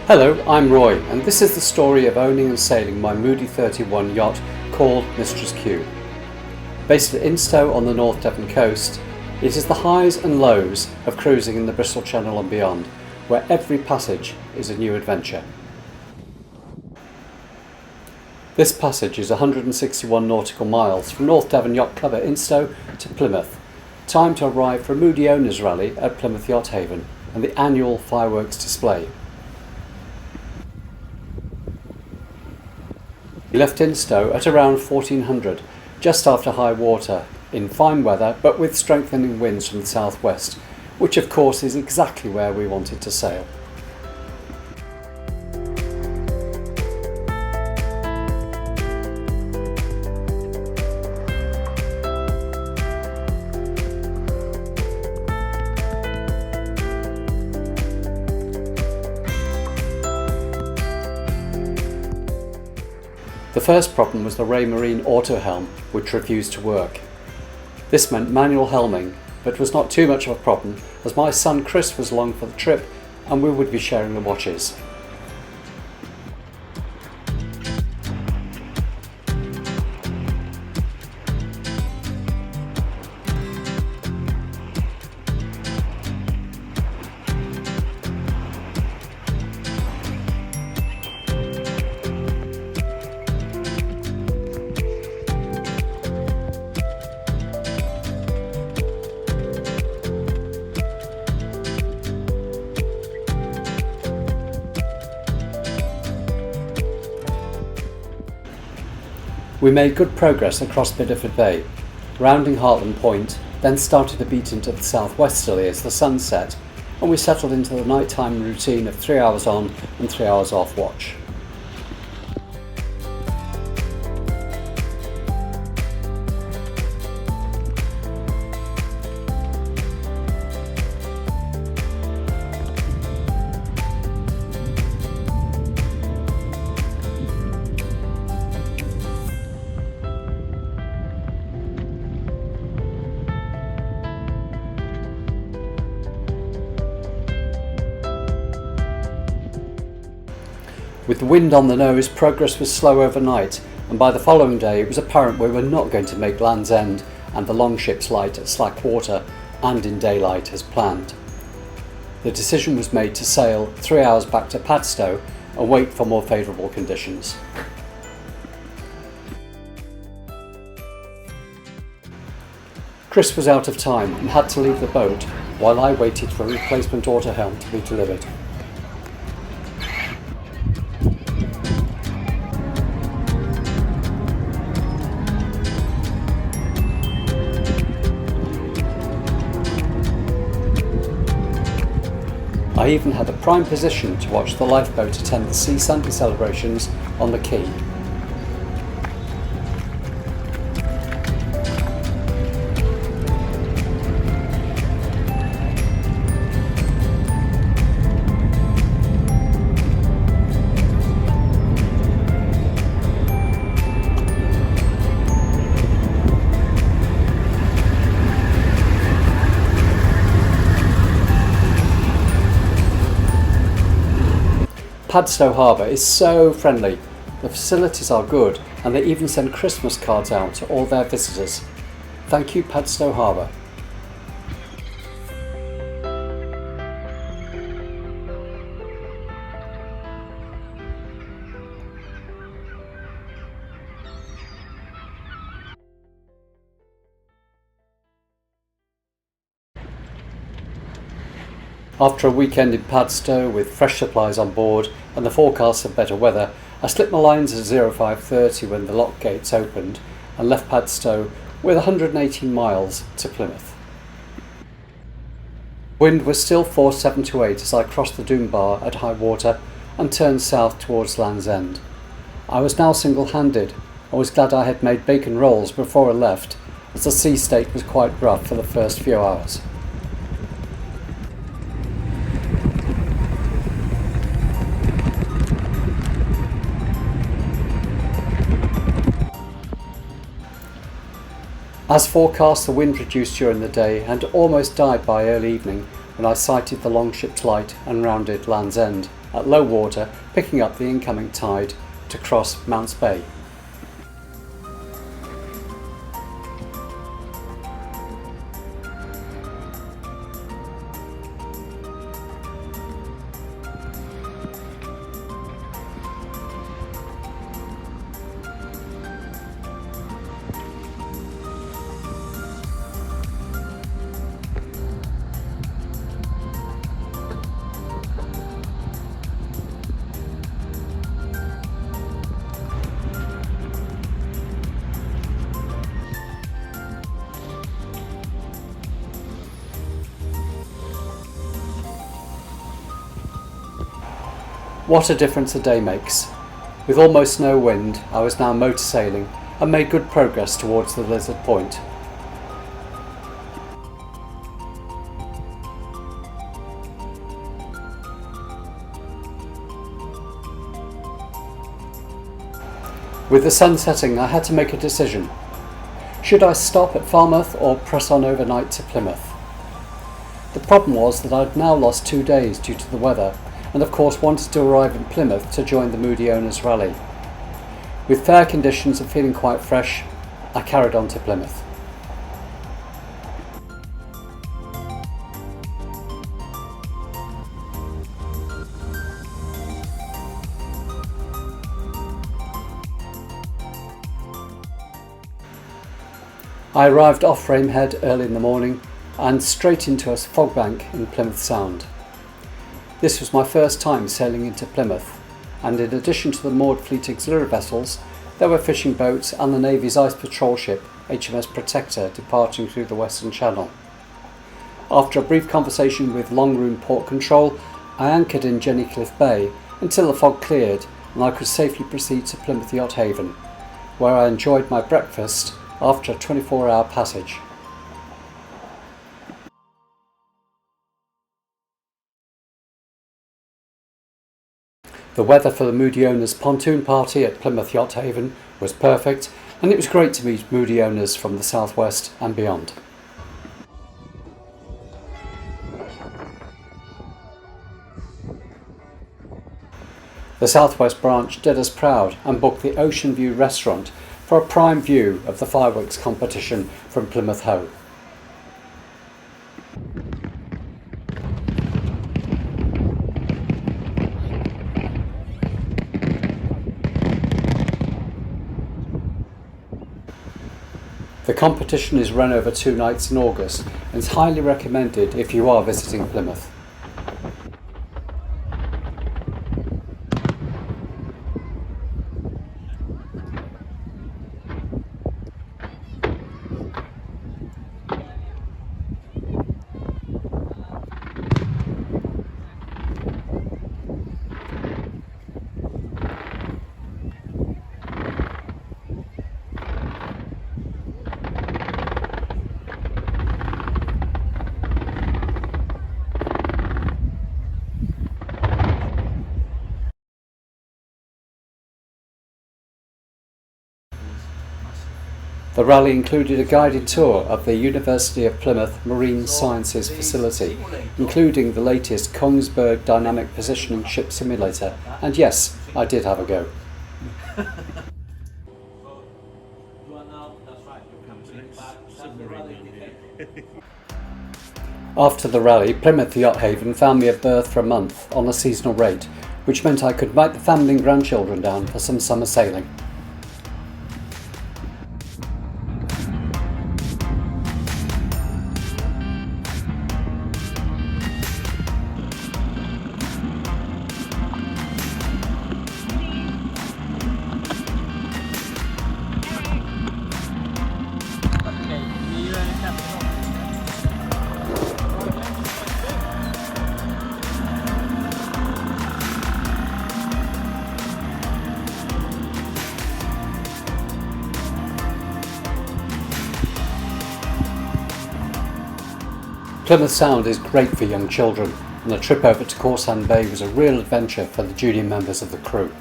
Hello, I'm Roy, and this is the story of owning and sailing my Moody 31 yacht called Mistress Q. Based at Instow on the North Devon coast, it is the highs and lows of cruising in the Bristol Channel and beyond, where every passage is a new adventure. This passage is 161 nautical miles from North Devon Yacht Club at Instow to Plymouth. Time to arrive for a Moody Owners Rally at Plymouth Yacht Haven and the annual fireworks display. We left Instow at around 1400, just after high water, in fine weather but with strengthening winds from the southwest, which of course is exactly where we wanted to sail. The first problem was the Ray Marine auto helm, which refused to work. This meant manual helming, but was not too much of a problem as my son Chris was along for the trip and we would be sharing the watches. We made good progress across Bideford Bay, rounding Hartland Point, then started to beat into the southwesterly as the sun set, and we settled into the nighttime routine of 3 hours on and 3 hours off watch. With the wind on the nose, progress was slow overnight, and by the following day it was apparent we were not going to make Land's End and the Longships Light at slack water and in daylight as planned. The decision was made to sail 3 hours back to Padstow and wait for more favourable conditions. Chris was out of time and had to leave the boat while I waited for a replacement auto helm to be delivered. I even had a prime position to watch the lifeboat attend the Sea Sunday celebrations on the quay. Padstow Harbour is so friendly, the facilities are good and they even send Christmas cards out to all their visitors. Thank you Padstow Harbour. After a weekend in Padstow with fresh supplies on board and the forecast of better weather, I slipped my lines at 05:30 when the lock gates opened and left Padstow with 118 miles to Plymouth. Wind was still force 7 to 8 as I crossed the Doom Bar at high water and turned south towards Land's End. I was now single-handed and was glad I had made bacon rolls before I left, as the sea state was quite rough for the first few hours. As forecast, the wind reduced during the day and almost died by early evening when I sighted the Longships Light and rounded Land's End. at low water, picking up the incoming tide to cross Mounts Bay. What a difference a day makes. With almost no wind, I was now motor sailing and made good progress towards the Lizard Point. With the sun setting, I had to make a decision. Should I stop at Falmouth or press on overnight to Plymouth? The problem was that I'd now lost 2 days due to the weather, and of course wanted to arrive in Plymouth to join the Moody Owners Rally. With fair conditions and feeling quite fresh, I carried on to Plymouth. I arrived off Frame Head early in the morning and straight into a fog bank in Plymouth Sound. This was my first time sailing into Plymouth, and in addition to the moored fleet auxiliary vessels, there were fishing boats and the Navy's ice patrol ship HMS Protector departing through the Western Channel. After a brief conversation with Long Room Port Control, I anchored in Jennycliff Bay until the fog cleared and I could safely proceed to Plymouth Yacht Haven, where I enjoyed my breakfast after a 24-hour passage. The weather for the Moody Owners pontoon party at Plymouth Yacht Haven was perfect, and it was great to meet Moody owners from the southwest and beyond. The southwest branch did us proud and booked the Ocean View restaurant for a prime view of the fireworks competition from Plymouth Hoe. The competition is run over 2 nights in August and is highly recommended if you are visiting Plymouth. The rally included a guided tour of the University of Plymouth Marine Sciences facility, including the latest Kongsberg Dynamic Positioning Ship Simulator, and yes, I did have a go. After the rally, Plymouth Yacht Haven found me a berth for a month on a seasonal rate, which meant I could invite the family and grandchildren down for some summer sailing. Plymouth Sound is great for young children, and a trip over to Corsan Bay was a real adventure for the junior members of the crew.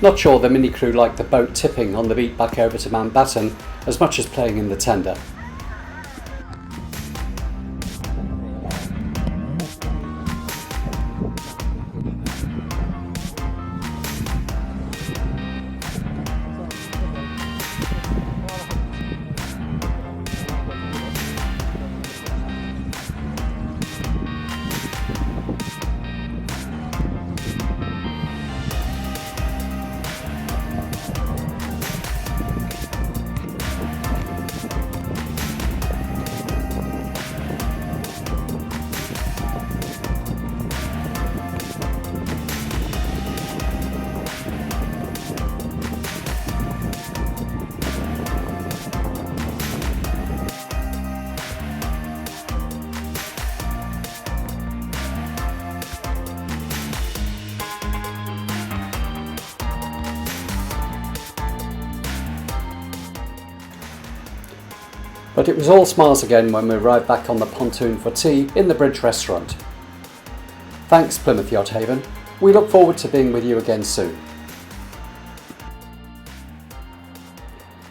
Not sure the mini crew liked the boat tipping on the beat back over to Mountbatten as much as playing in the tender. But it was all smiles again when we arrived back on the pontoon for tea in the Bridge restaurant. Thanks Plymouth Yacht Haven, we look forward to being with you again soon.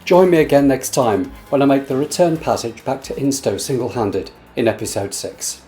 Join me again next time when I make the return passage back to Instow single-handed in episode 6.